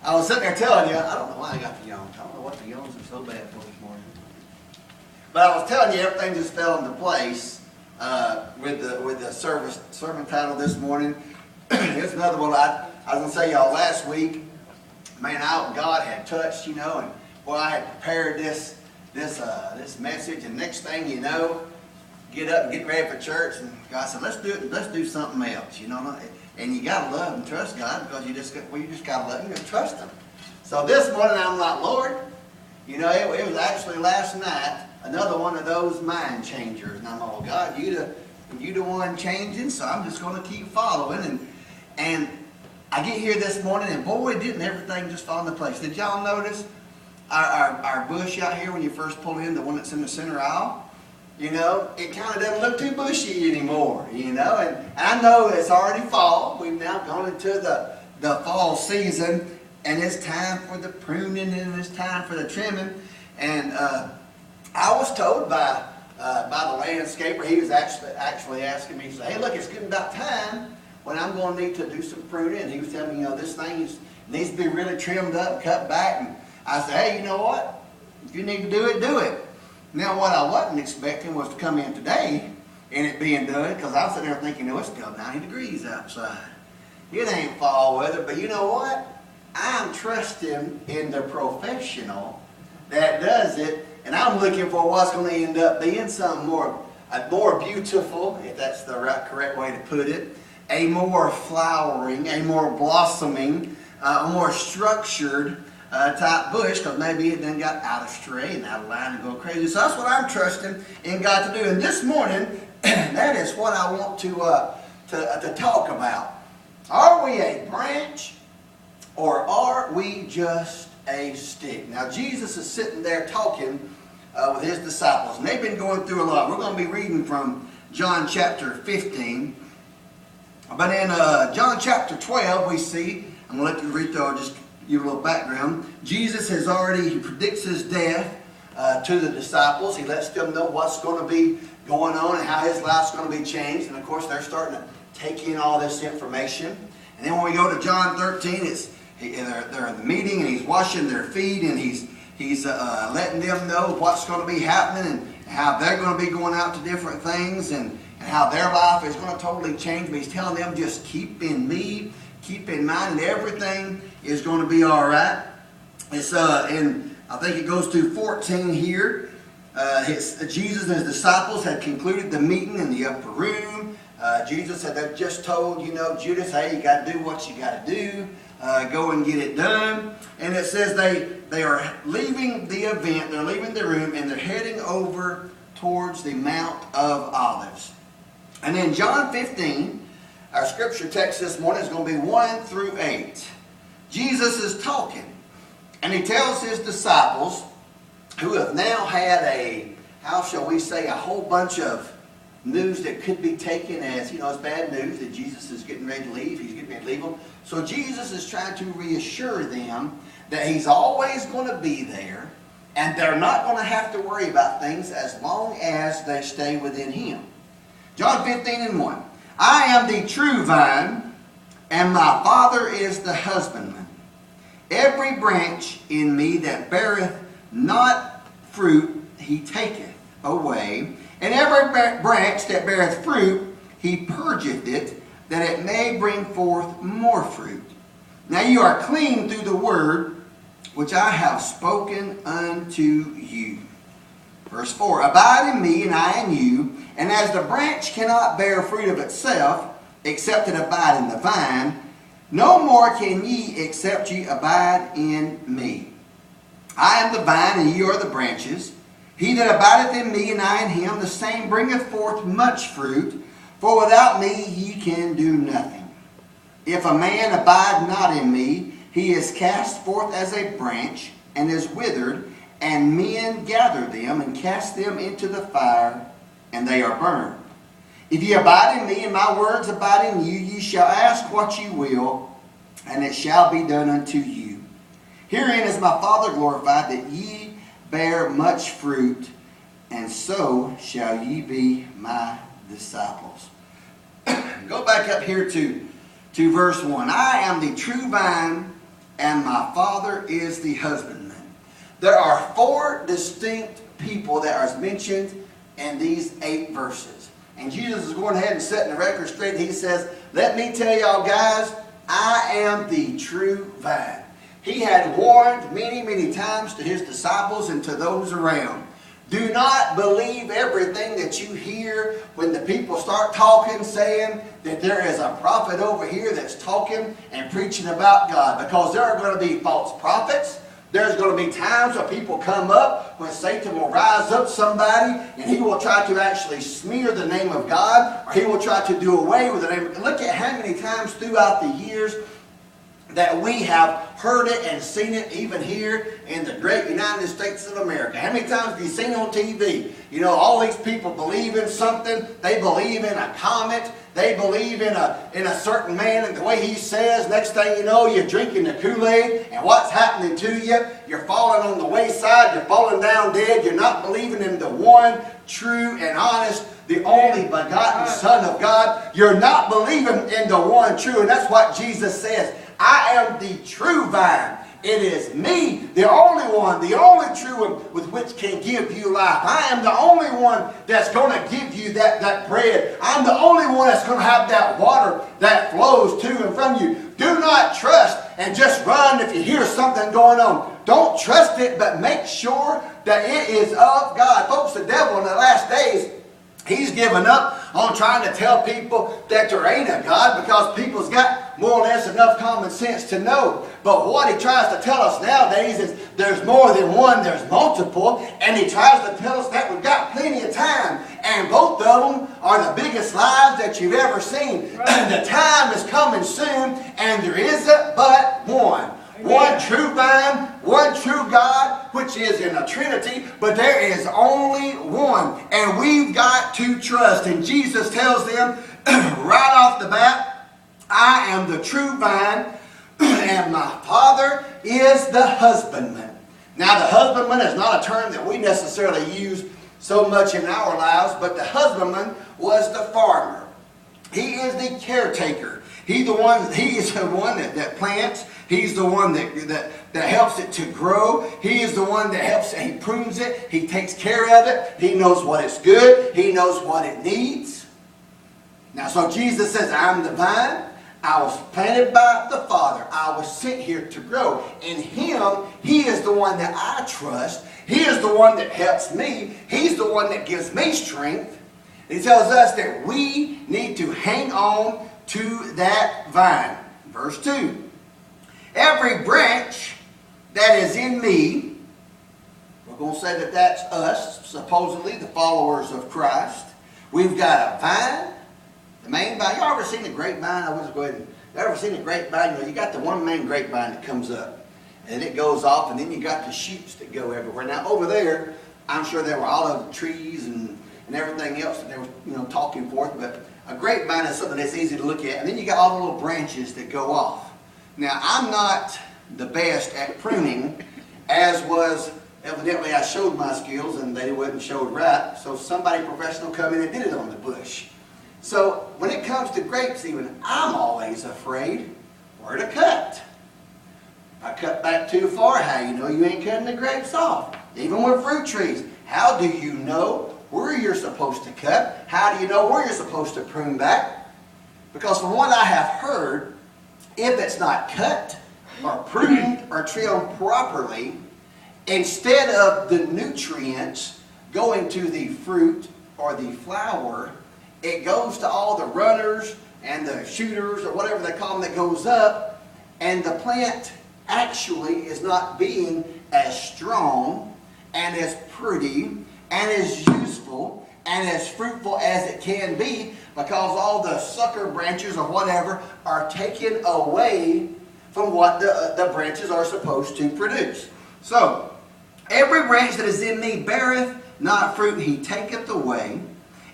I was sitting there telling you, I don't know why I got the yawns. I don't know what the yawns are so bad for this morning. But I was telling you, everything just fell into place with the sermon title this morning. Here's another one. I was going to say y'all last week, man, God had touched, and boy, I had prepared this message, and next thing you know, get up and get ready for church, and God said, let's do something else, And you got to love and trust God, because you just got to love Him and trust Him. So this morning I'm like, Lord, it was actually last night, another one of those mind changers. And I'm like, oh God, you the one changing, so I'm just going to keep following. And I get here this morning, and boy, didn't everything just fall into place. Did y'all notice our bush out here when you first pull in, the one that's in the center aisle? It kind of doesn't look too bushy anymore, And I know it's already fall. We've now gone into the fall season, and it's time for the pruning and it's time for the trimming. And I was told by the landscaper, he was actually asking me, he said, hey, look, it's getting about time when I'm going to need to do some pruning. And he was telling me, this thing needs to be really trimmed up, cut back. And I said, hey, you know what? If you need to do it, do it. Now, what I wasn't expecting was to come in today and it being done, because I was sitting there thinking, it's still 90 degrees outside. It ain't fall weather, but you know what? I'm trusting in the professional that does it, and I'm looking for what's going to end up being something more beautiful, if that's the correct way to put it, a more flowering, a more blossoming, a more structured type bush, because maybe it then got out of stray and out of line and go crazy. So that's what I'm trusting in God to do. And this morning, that is what I want to talk about. Are we a branch, or are we just a stick? Now, Jesus is sitting there talking with His disciples, and they've been going through a lot. We're going to be reading from John chapter 15. But in John chapter 12, we see, I'm going to let you read through, just give a little background. Jesus he predicts His death to the disciples. He lets them know what's going to be going on and how His life's going to be changed. And of course, they're starting to take in all this information. And then when we go to John 13, they're in the meeting, and He's washing their feet, and He's letting them know what's going to be happening and how they're going to be going out to different things and how their life is going to totally change. But He's telling them, just keep in me, keep in mind, and everything is going to be all right. It's and I think it goes to 14 here. Jesus and His disciples had concluded the meeting in the upper room. Jesus had just told, Judas, hey, you got to do what you got to do. Go and get it done. And it says they are leaving the event, they're leaving the room, and they're heading over towards the Mount of Olives. And in John 15, our scripture text this morning is going to be 1 through 8. Jesus is talking, and He tells His disciples, who have now had a whole bunch of news that could be taken as, it's bad news that Jesus is getting ready to leave. He's getting ready to leave them. So Jesus is trying to reassure them that He's always going to be there, and they're not going to have to worry about things as long as they stay within Him. John 15:1. I am the true vine, and my Father is the husbandman. Every branch in me that beareth not fruit, He taketh away. And every branch that beareth fruit, He purgeth it, that it may bring forth more fruit. Now you are clean through the word which I have spoken unto you. Verse 4. Abide in me, and I in you. And as the branch cannot bear fruit of itself, except it abide in the vine, no more can ye, except ye abide in me. I am the vine, and ye are the branches. He that abideth in me, and I in him, the same bringeth forth much fruit. For without me ye can do nothing. If a man abide not in me, he is cast forth as a branch, and is withered, and men gather them, and cast them into the fire, and they are burned. If ye abide in me, and my words abide in you, ye shall ask what ye will, and it shall be done unto you. Herein is my Father glorified, that ye bear much fruit, and so shall ye be my disciples. Go back up here to verse 1. I am the true vine, and my Father is the husbandman. There are 4 distinct people that are mentioned in these 8 verses. And Jesus is going ahead and setting the record straight. He says, let me tell y'all guys, I am the true vine. He had warned many, many times to his disciples and to those around. Do not believe everything that you hear when the people start talking, saying that there is a prophet over here that's talking and preaching about God. Because there are going to be false prophets. There's going to be times where people come up when Satan will rise up somebody and he will try to actually smear the name of God, or he will try to do away with the name. Look at how many times throughout the years that we have heard it and seen it, even here in the great United States of America. How many times have you seen on TV? You know, all these people believe in something. They believe in a comet. They believe in a certain man and the way he says. Next thing you know, you're drinking the Kool-Aid, and what's happening to you? You're falling on the wayside. You're falling down dead. You're not believing in the one true and honest, the only begotten Son of God. You're not believing in the one true, and that's what Jesus says. I am the true vine. It is me, the only one, the only true one with which can give you life. I am the only one that's going to give you that bread. I'm the only one that's going to have that water that flows to and from you. Do not trust and just run if you hear something going on. Don't trust it, but make sure that it is of God. Folks, the devil in the last days, he's given up on trying to tell people that there ain't a God, because people's got more or less enough common sense to know. But what he tries to tell us nowadays is there's more than one, there's multiple. And he tries to tell us that we've got plenty of time. And both of them are the biggest lies that you've ever seen. Right. The time is coming soon, and there isn't but one. One true vine, one true God, which is in a Trinity, but there is only one. And we've got to trust. And Jesus tells them right off the bat, I am the true vine, and my Father is the husbandman. Now, the husbandman is not a term that we necessarily use so much in our lives, but the husbandman was the farmer. He is the caretaker. He is the one that plants. He's the one that helps it to grow. He is the one that helps it. He prunes it. He takes care of it. He knows what is good. He knows what it needs. Now, so Jesus says, I'm the vine. I was planted by the Father. I was sent here to grow. In Him, He is the one that I trust. He is the one that helps me. He's the one that gives me strength. He tells us that we need to hang on to that vine. Verse 2. Every branch that is in me, we're going to say that that's us, supposedly the followers of Christ. We've got a vine, the main vine. Y'all ever seen a grapevine? I was going. You ever seen a grapevine? You know, you got the one main grapevine that comes up, and it goes off, and then you got the shoots that go everywhere. Now over there, I'm sure there were olive trees and everything else that they were, talking forth. But a grapevine is something that's easy to look at, and then you got all the little branches that go off. Now, I'm not the best at pruning, as was evidently I showed my skills and they wasn't showed right. So somebody professional come in and did it on the bush. So when it comes to grapes even, I'm always afraid where to cut. If I cut back too far, how you know you ain't cutting the grapes off? Even with fruit trees, how do you know where you're supposed to cut? How do you know where you're supposed to prune back? Because from what I have heard, if it's not cut or pruned or trimmed properly, instead of the nutrients going to the fruit or the flower, it goes to all the runners and the shooters or whatever they call them that goes up, and the plant actually is not being as strong and as pretty and as useful and as fruitful as it can be, because all the sucker branches or whatever are taken away from what the branches are supposed to produce. So, every branch that is in me beareth not fruit, He taketh away.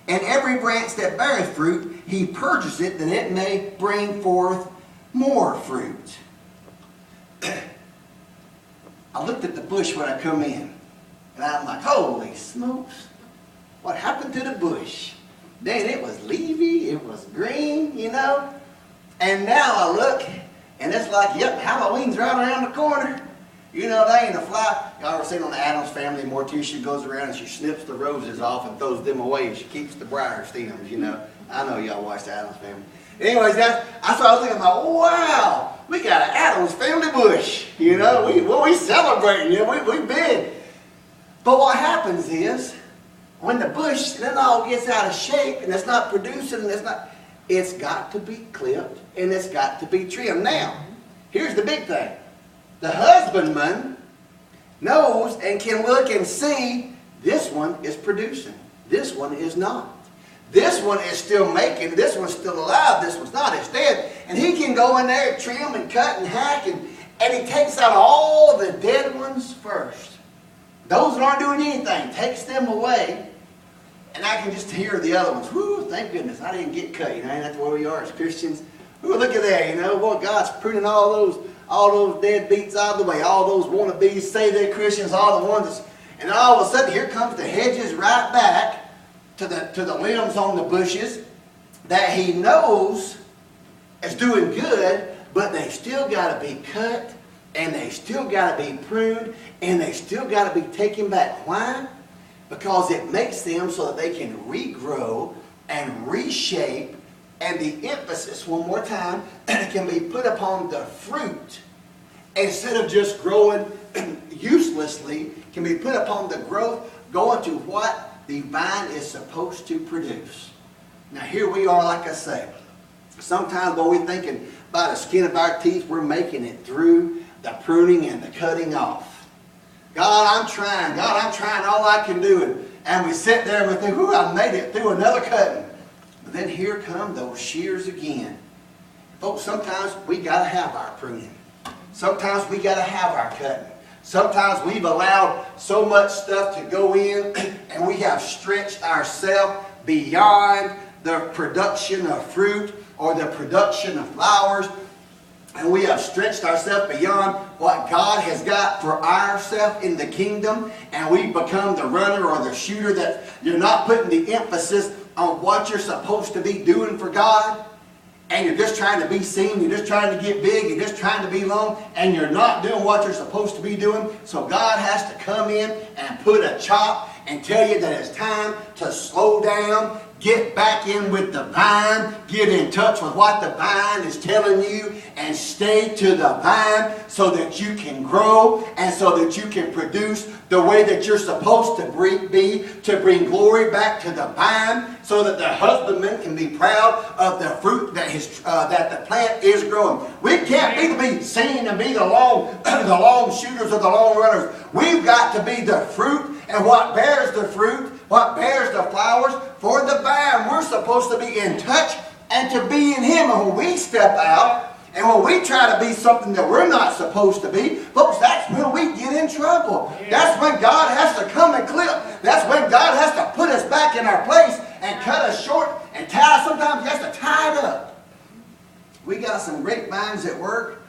And every branch that beareth fruit, He purges it, that it may bring forth more fruit. I looked at the bush when I come in, and I'm like, holy smokes, what happened to the bush? Then it was leafy, it was green, And now I look, And it's like, yep, Halloween's right around the corner. You know, they ain't a fly. Y'all ever seen on the Addams Family, Morticia goes around and she snips the roses off and throws them away and she keeps the briar stems, you know. I know y'all watch the Addams Family. Anyways, that's what I was thinking about. Wow, we got an Addams Family bush. You know, we celebrating, you know, we big. But what happens is, when the bush then all gets out of shape and it's not producing, it's got to be clipped and it's got to be trimmed. Now, here's the big thing. The husbandman knows and can look and see this one is producing. This one is not. This one is still making. This one's still alive. This one's not. It's dead. And he can go in there and trim and cut and hack and he takes out all the dead ones first. Those that aren't doing anything, takes them away. And I can just hear the other ones. Whoo, thank goodness I didn't get cut. You know, that's where we are as Christians. Ooh, look at that. You know, boy, God's pruning all those deadbeats out of the way. All those wannabes, say they're Christians, all the ones that's, and then all of a sudden here comes the hedges right back to the limbs on the bushes that he knows is doing good, but they still got to be cut and they still got to be pruned and they still got to be taken back. Why? Because it makes them so that they can regrow and reshape, and the emphasis, one more time, can be put upon the fruit instead of just growing uselessly, can be put upon the growth going to what the vine is supposed to produce. Now here we are, like I say, sometimes when we're thinking by the skin of our teeth, we're making it through the pruning and the cutting off. God, I'm trying all I can do. And we sit there and we think, ooh, I made it through another cutting. But then here come those shears again. Folks, sometimes we got to have our pruning. Sometimes we got to have our cutting. Sometimes we've allowed so much stuff to go in and we have stretched ourselves beyond the production of fruit or the production of flowers. And we have stretched ourselves beyond what God has got for ourselves in the kingdom. And we've become the runner or the shooter that you're not putting the emphasis on what you're supposed to be doing for God. And you're just trying to be seen, you're just trying to get big, you're just trying to be known, and you're not doing what you're supposed to be doing. So God has to come in and put a chop and tell you that it's time to slow down, get back in with the vine, get in touch with what the vine is telling you, and stay to the vine so that you can grow and so that you can produce the way that you're supposed to be, to bring glory back to the vine, so that the husbandman can be proud of the fruit that the plant is growing. We can't be seen and be the long shooters or the long runners. We've got to be the fruit, and what bears the fruit, what bears the flowers for the vine. We're supposed to be in touch and to be in Him. And when we step out and when we try to be something that we're not supposed to be, folks, that's when we get in trouble. That's when God has to come and clip. That's when God has to put us back in our place and cut us short and tie. Sometimes He has to tie it up. We got some grapevines at work.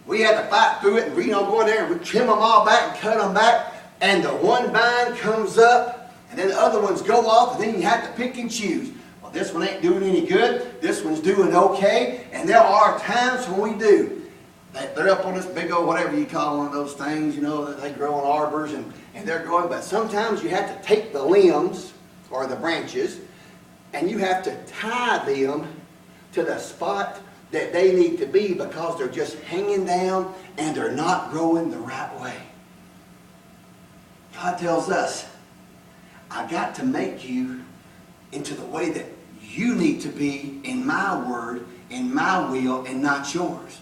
We had to fight through it and go in there and we trim them all back and cut them back. And the one vine comes up, and then the other ones go off, and then you have to pick and choose. Well, this one ain't doing any good. This one's doing okay. And there are times when we do. They're up on this big old, whatever you call one of those things, you know, that they grow in arbors, and they're growing. But sometimes you have to take the limbs, or the branches, and you have to tie them to the spot that they need to be because they're just hanging down and they're not growing the right way. God tells us, I got to make you into the way that you need to be in my word, in my will, and not yours.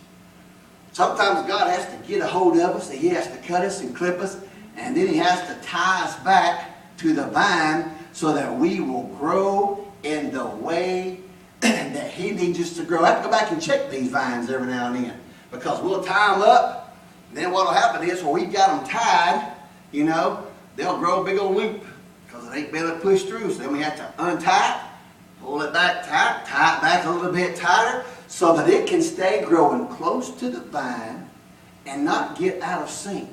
Sometimes God has to get a hold of us, and He has to cut us and clip us, and then He has to tie us back to the vine so that we will grow in the way that He needs us to grow. I have to go back and check these vines every now and then, because we'll tie them up, and then what will happen is when we've got them tied, you know, they'll grow a big old loop because it ain't been able to push through. So then we have to untie it, pull it back tight, tie it back a little bit tighter so that it can stay growing close to the vine and not get out of sync.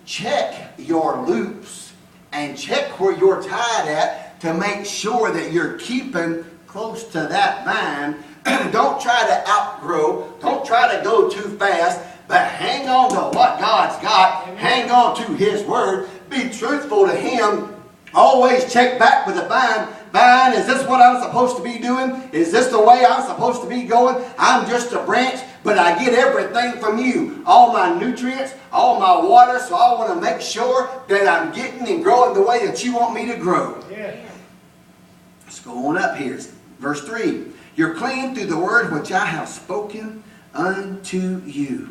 Check your loops and check where you're tied at to make sure that you're keeping close to that vine Don't try to outgrow. Don't try to go too fast. But hang on to what God's got. Amen. Hang on to His Word. Be truthful to Him. Always check back with the vine. Vine, is this what I'm supposed to be doing? Is this the way I'm supposed to be going? I'm just a branch, but I get everything from you. All my nutrients, all my water, so I want to make sure that I'm getting and growing the way that you want me to grow. Yeah. Let's go on up here. Verse 3. You're clean through the word which I have spoken unto you.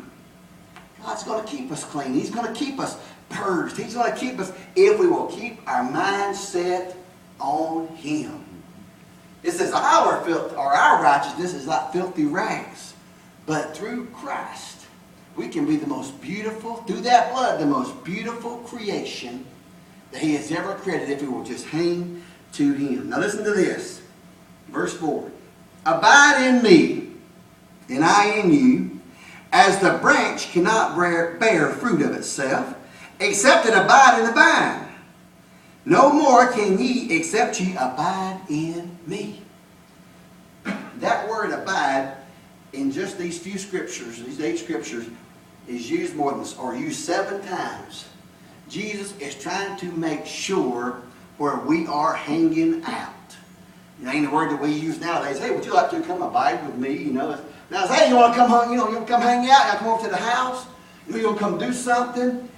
God's going to keep us clean. He's going to keep us purged. He's going to keep us if we will keep our mind set on Him. It says our righteousness is like filthy rags, but through Christ we can be the most beautiful, through that blood, the most beautiful creation that He has ever created if we will just hang to Him. Now listen to this. Verse 4. Abide in me, and I in you, as the branch cannot bear fruit of itself, except it abide in the vine. No more can ye except ye abide in me. That word abide in just these few scriptures, these 8 scriptures, is used more than, or used 7 times. Jesus is trying to make sure where we are hanging out. It ain't the word that we use nowadays. Hey, would you like to come abide with me? You know, now it's, hey, you want to come home? You want to come hang out? You want to come over to the house? You want to come do something?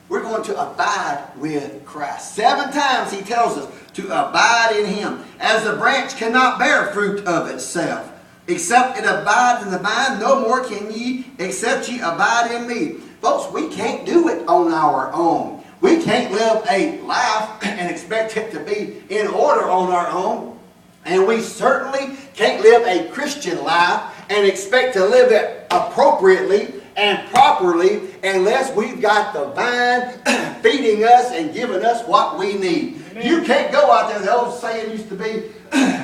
We're going to abide with Christ. 7 times He tells us to abide in Him. As the branch cannot bear fruit of itself, except it abide in the vine, no more can ye except ye abide in me. Folks, we can't do it on our own. We can't live a life and expect it to be in order on our own. And we certainly can't live a Christian life and expect to live it appropriately and properly unless we've got the vine feeding us and giving us what we need. Amen. You can't go out there, the old saying used to be,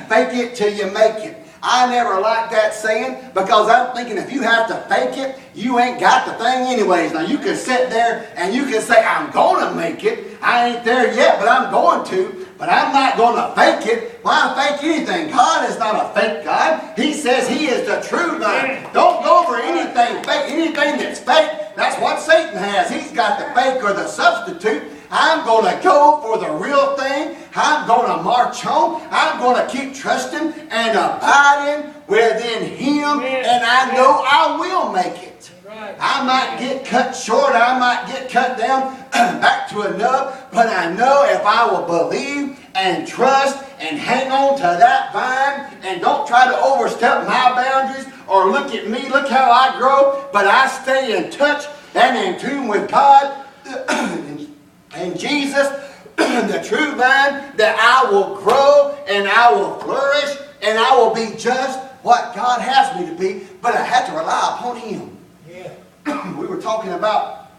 fake it till you make it. I never liked that saying because I'm thinking if you have to fake it, you ain't got the thing anyways. Now you can sit there and you can say, I'm going to make it. I ain't there yet, but I'm going to. But I'm not going to fake it. Why fake anything? God is not a fake God. He says He is the true God. Don't go for anything fake. Anything that's fake, that's what Satan has. He's got the fake or the substitute. I'm going to go for the real thing. I'm going to march on. I'm going to keep trusting and abiding within Him. And I know I will make it. I might get cut short. I might get cut down back to a nub. But I know if I will believe and trust and hang on to that vine and don't try to overstep my boundaries or look at me, look how I grow. But I stay in touch and in tune with God and Jesus, the true vine, that I will grow and I will flourish and I will be just what God has me to be, but I have to rely upon Him. Yeah. We were talking about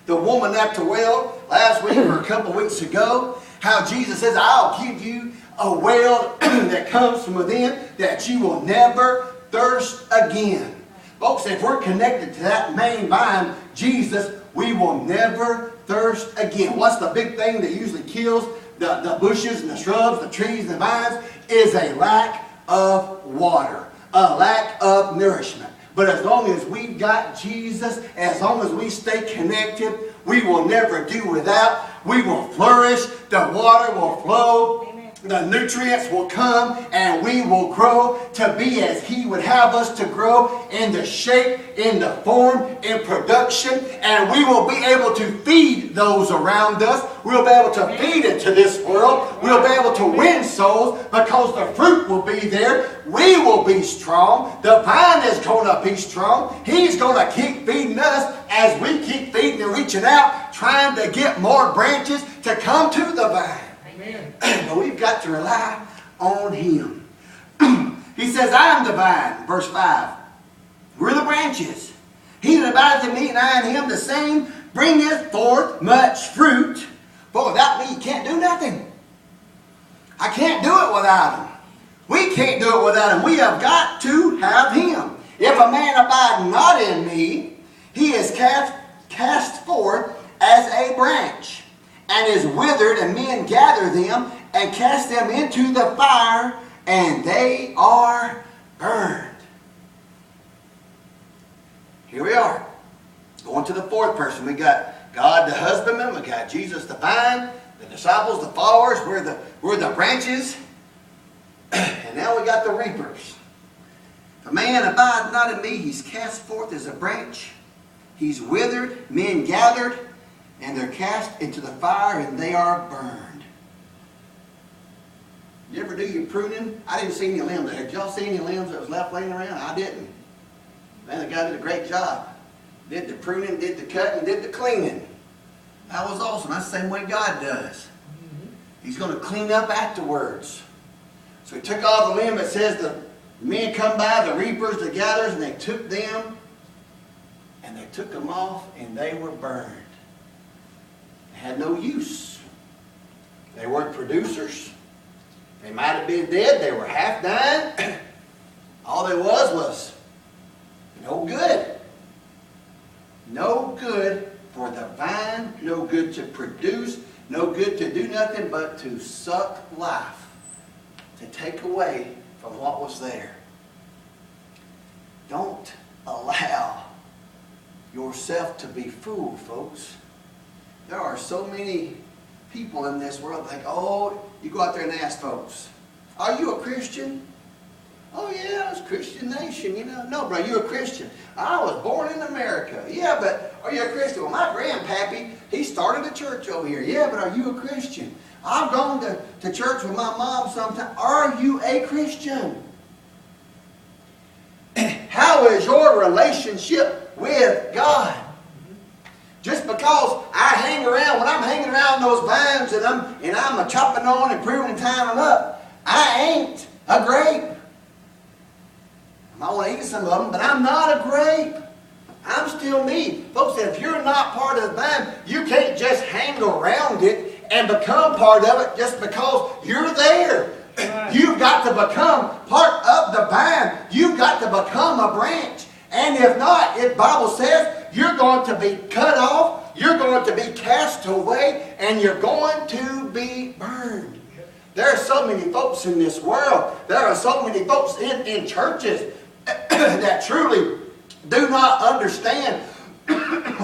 the woman at the well last week or a couple weeks ago, how Jesus says, I'll give you a well that comes from within that you will never thirst again. Folks, if we're connected to that main vine, Jesus, we will never thirst again. What's the big thing that usually kills the bushes and the shrubs, the trees and the vines? Is a lack of water, a lack of nourishment. But as long as we've got Jesus, as long as we stay connected, we will never do without. We will flourish, the water will flow, the nutrients will come, and we will grow to be as He would have us to grow, in the shape, in the form, in production, and we will be able to feed those around us. We'll be able to feed into this world. We'll be able to win souls because the fruit will be there. We will be strong. The vine is going to be strong. He's going to keep feeding us as we keep feeding and reaching out, trying to get more branches to come to the vine. But we've got to rely on Him. He says, I am the vine, verse 5. We're the branches. He that abideth in me and I in him, the same bringeth forth much fruit. For without me you can't do nothing. I can't do it without Him. We can't do it without Him. We have got to have Him. If a man abide not in me, he is cast forth as a branch, and is withered, and men gather them and cast them into the fire, and they are burned. Here we are. Going to the fourth person. We got God the husbandman. We got Jesus the vine. The disciples, the followers. We're the branches. And now we got the reapers. If a man abide not in me, he's cast forth as a branch. He's withered, men gathered, and they're cast into the fire, and they are burned. You ever do your pruning? I didn't see any limbs there. Did y'all see any limbs that was left laying around? I didn't. Man, the guy did a great job. Did the pruning, did the cutting, did the cleaning. That was awesome. That's the same way God does. He's going to clean up afterwards. So he took all the limb. It says the men come by, the reapers, the gatherers, and they took them, and they took them off, and they were burned. They had no use. They weren't producers. They might have been dead. They were half dying. All there was no good. No good for the vine, no good to produce, no good to do nothing but to suck life, to take away from what was there. Don't allow yourself to be fooled, folks. There are so many people in this world that think, oh, you go out there and ask folks, are you a Christian? Oh yeah, it's a Christian nation, you know. No, bro, you're a Christian. I was born in America. Yeah, but are you a Christian? Well, my grandpappy, he started a church over here. Yeah, but are you a Christian? I've gone to church with my mom sometime. Are you a Christian? How is your relationship with God? Just because I hang around, when I'm hanging around those vines and I'm a chopping on and pruning and tying them up, I ain't a grape. I want to eat some of them, but I'm not a grape. I'm still me. Folks, if you're not part of the vine, you can't just hang around it and become part of it just because you're there. Right. You've got to become part of the vine. You've got to become a branch. And if not, the Bible says you're going to be cut off, you're going to be cast away, and you're going to be burned. There are so many folks in this world. There are so many folks in churches that truly do not understand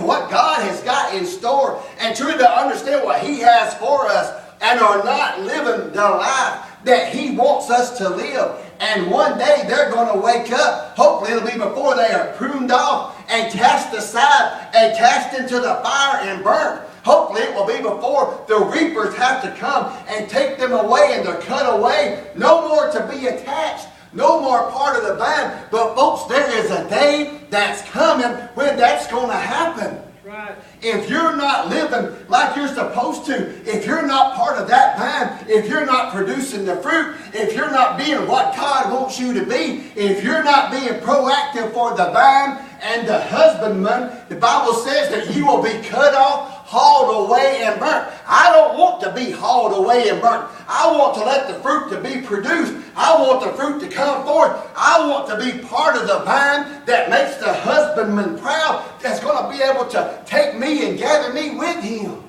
what God has got in store and truly don't understand what He has for us and are not living the life that He wants us to live. And one day they're going to wake up. Hopefully it'll be before they are pruned off and cast aside and cast into the fire and burnt. Hopefully it will be before the reapers have to come and take them away and they're cut away. No more to be attached. No more part of the vine. But folks, there is a day that's coming when that's going to happen. Right. If you're not living like you're supposed to, if you're not part of that vine, if you're not producing the fruit, if you're not being what God wants you to be, if you're not being proactive for the vine and the husbandman, the Bible says that you will be cut off, hauled away, and burnt. I don't want to be hauled away and burnt. I want to let the fruit to be produced. I want the fruit to come forth. I want to be part of the vine that makes the husbandman proud, that's going to be able to take me and gather me with him.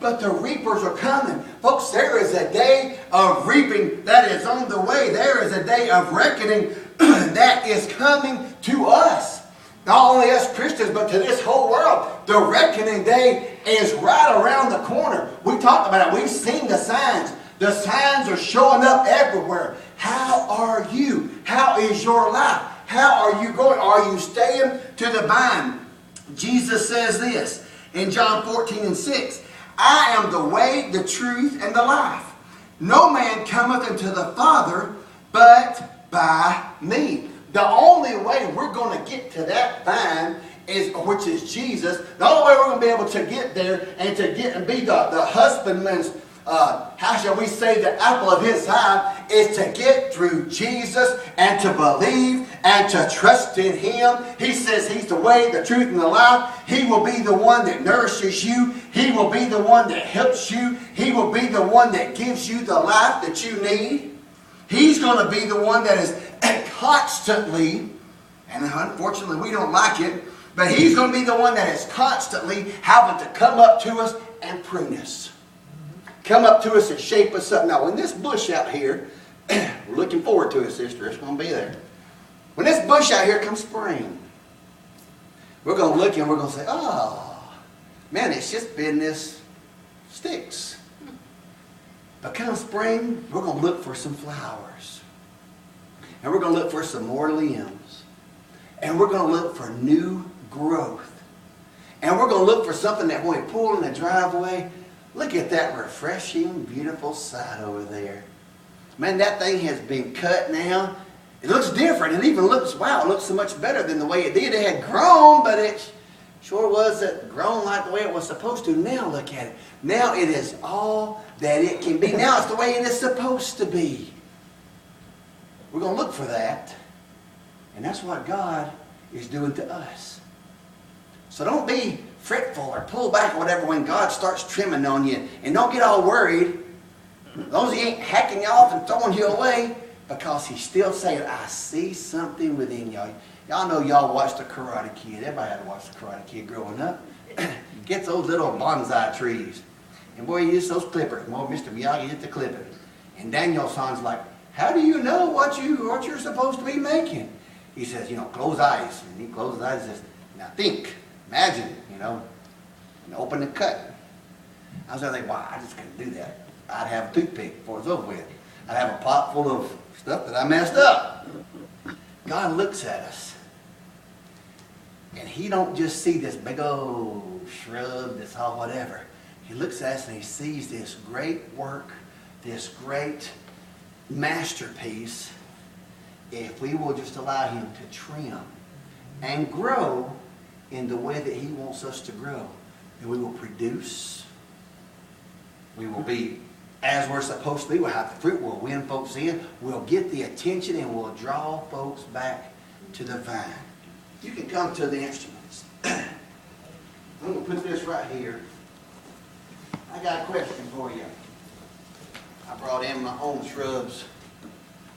But the reapers are coming. Folks, there is a day of reaping that is on the way. There is a day of reckoning that is coming to us. Not only us Christians, but to this whole world. The reckoning day is right around the corner. We talked about it. We've seen the signs. The signs are showing up everywhere. How are you? How is your life? How are you going? Are you staying to the vine? Jesus says this in John 14:6. I am the way, the truth, and the life. No man cometh unto the Father but by me. The only way we're going to get to that vine, which is Jesus, the only way we're going to be able to get there and to get and be the husbandman's, how shall we say, the apple of his eye, is to get through Jesus and to believe and to trust in Him. He says He's the way, the truth, and the life. He will be the one that nourishes you. He will be the one that helps you. He will be the one that gives you the life that you need. He's going to be the one that is constantly, and unfortunately we don't like it, but He's going to be the one that is constantly having to come up to us and prune us. Come up to us and shape us up. Now, in this bush out here, We're looking forward to it, sister. It's going to be there. When this bush out here comes spring, we're going to look and we're going to say, oh, man, it's just been this sticks. But come spring, we're going to look for some flowers. And we're going to look for some more limbs. And we're going to look for new growth. And we're going to look for something that when we pull in the driveway, look at that refreshing, beautiful side over there. Man, that thing has been cut now. It looks different. It even looks, wow, it looks so much better than the way it did. It had grown, but it sure wasn't grown like the way it was supposed to. Now look at it. Now it is all that it can be. Now it's the way it is supposed to be. We're going to look for that. And that's what God is doing to us. So don't be fretful or pull back or whatever when God starts trimming on you. And don't get all worried. As long as He ain't hacking you off and throwing you away. Because He's still saying, I see something within y'all. Y'all know y'all watched The Karate Kid. Everybody had to watch The Karate Kid growing up. Get those little bonsai trees. And boy, he used those clippers. Well, Mr. Miyagi hit the clipper. And Daniel-san's like, how do you know what you're supposed to be making? He says, close eyes. And he closes his eyes and says, now think, imagine, and open the cut. I was there thinking, wow, I just couldn't do that. I'd have a toothpick before it's over with. I'd have a pot full of stuff that I messed up. God looks at us. And He don't just see this big old shrub, this all whatever. He looks at us and He sees this great work, this great masterpiece, if we will just allow Him to trim and grow in the way that He wants us to grow. And we will produce. We will be as we're supposed to be. We'll have the fruit. We'll win folks in. We'll get the attention and we'll draw folks back to the vine. You can come to the instruments. I'm going to put this right here. I got a question for you. I brought in my own shrubs.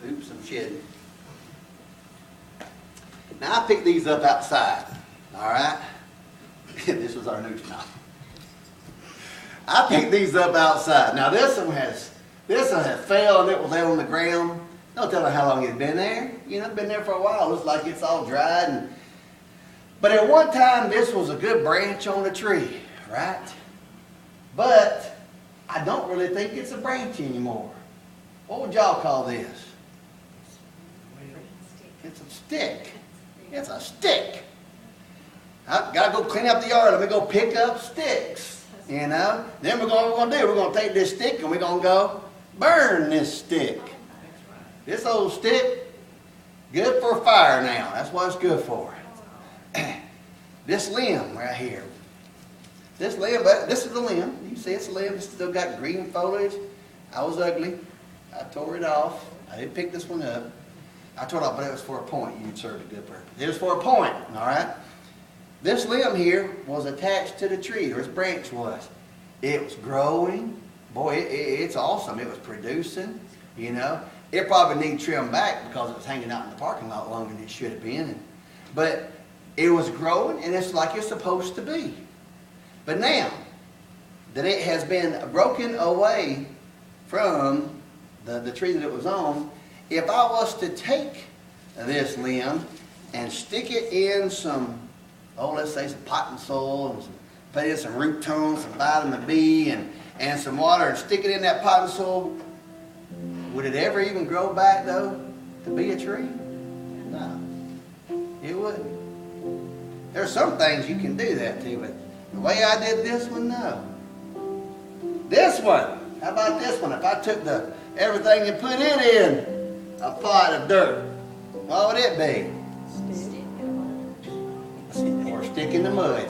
Oops, I'm shedding. Now I picked these up outside. All right? This was our new spot. I picked these up outside. Now this one has fell and it was laying on the ground. Don't tell me how long it's been there. It's been there for a while. It looks like it's all dried. But at one time this was a good branch on a tree, right? But I don't really think it's a branch anymore. What would y'all call this? It's a stick. It's a stick. I've got to go clean up the yard. Let me go pick up sticks. Then we're going to take this stick and we're going to go burn this stick. This old stick, good for fire now. That's what it's good for. This limb right here. This limb, this is the limb. You see it's a limb. It's still got green foliage. I was ugly. I tore it off. I didn't pick this one up. I tore it off, but it was for a point. You'd serve a good purpose. It was for a point, all right? This limb here was attached to the tree, or its branch was. It was growing. Boy, it's awesome. It was producing, It probably needed trimmed back because it was hanging out in the parking lot longer than it should have been. But it was growing, and it's like it's supposed to be. But now that it has been broken away from the tree that it was on, if I was to take this limb and stick it in some, let's say some potting soil, and put in some root tone, some vitamin B, and some water, and stick it in that potting soil, would it ever even grow back, though, to be a tree? No, it wouldn't. There's some things you can do that to, but the way I did this one, no. This one, how about this one? If I took everything and put it in a pot of dirt, what would it be? Or a stick in the mud.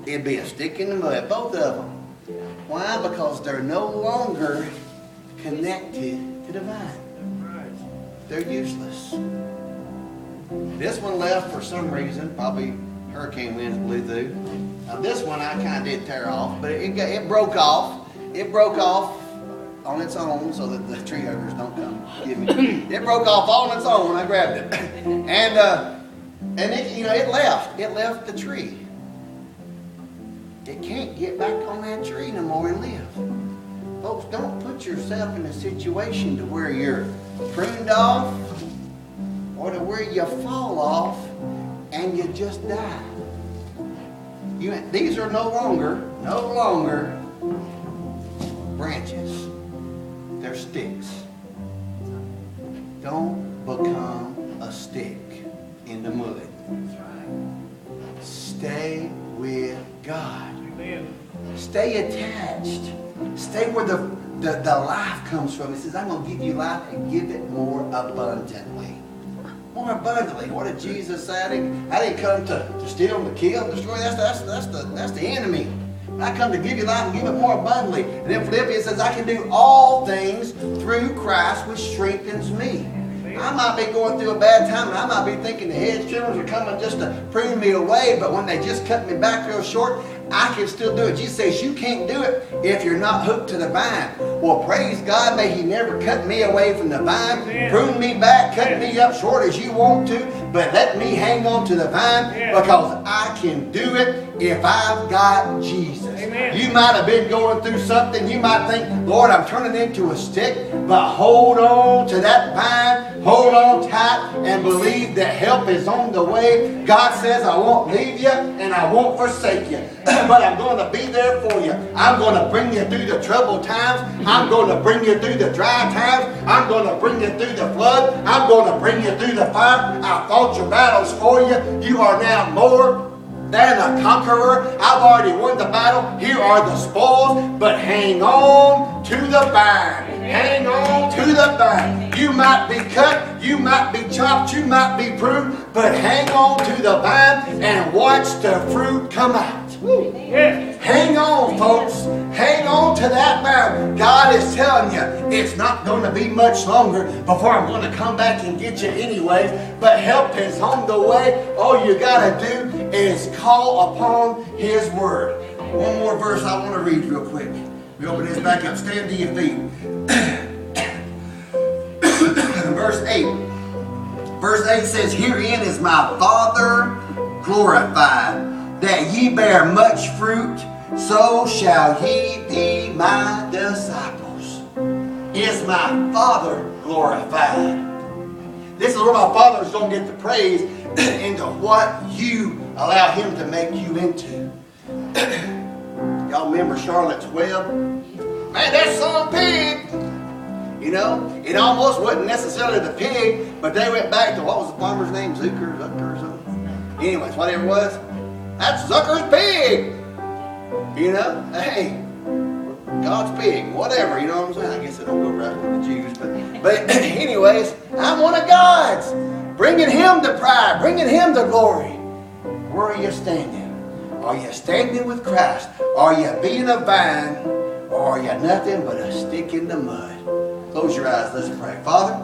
It'd be a stick in the mud, both of them. Why? Because they're no longer connected to the vine. They're useless. This one left for some reason, probably hurricane winds blew through. Now this one I kind of did tear off, but it broke off. It broke off on its own so that the tree huggers don't come get me. It broke off all on its own when I grabbed it. And it, it left the tree. It can't get back on that tree no more and live. Folks, don't put yourself in a situation to where you're pruned off or to where you fall off and you just die. These are no longer branches. They're sticks. Don't become a stick in the mud. Stay with God. Amen. Stay attached. Stay where the life comes from. He says, I'm going to give you life and give it more abundantly. More abundantly. What did Jesus say? I didn't come to steal, to kill, and destroy. That's the enemy. I come to give you life and give it more abundantly. And then Philippians says, I can do all things through Christ which strengthens me. I might be going through a bad time, and I might be thinking the hedge trimmers are coming just to prune me away, but when they just cut me back real short, I can still do it. Jesus says you can't do it if you're not hooked to the vine. Well, praise God, may He never cut me away from the vine, prune me back, cut me up short as you want to, but let me hang on to the vine because I can do it if I've got Jesus. Amen. You might have been going through something. You might think, Lord, I'm turning into a stick, but hold on to that vine, hold on tight, and believe that help is on the way. God says, I won't leave you and I won't forsake you. But I'm going to be there for you. I'm going to bring you through the troubled times. I'm going to bring you through the dry times. I'm going to bring you through the flood. I'm going to bring you through the fire. I fought your battles for you. You are now more than a conqueror. I've already won the battle. Here are the spoils. But hang on to the vine. Hang on to the vine. You might be cut. You might be chopped. You might be pruned. But hang on to the vine and watch the fruit come out. Yeah. Hang on, folks. Hang on to that vine. God is telling you it's not going to be much longer before I'm going to come back and get you anyways. But help is on the way. All you got to do is call upon His word. One more verse I want to read real quick. We open this back up. Stand to your feet. Verse 8. Verse 8 says, Herein is my Father glorified, that ye bear much fruit, so shall ye be my disciples. Is my Father glorified? This is where my Father is going to get the praise into what you allow Him to make you into. Y'all remember Charlotte's Web? Man, that's some pig! You know, it almost wasn't necessarily the pig, but they went back to, what was the farmer's name? Zucker or something? Anyways, whatever it was. That's Zucker's pig! You know, hey, God's pig, whatever, you know what I'm saying? I guess it don't go right with the Jews, but anyways, I'm one of God's. Bringing Him the pride, bringing Him the glory. Where are you standing? Are you standing with Christ? Are you being a vine? Or are you nothing but a stick in the mud? Close your eyes, let's pray. Father,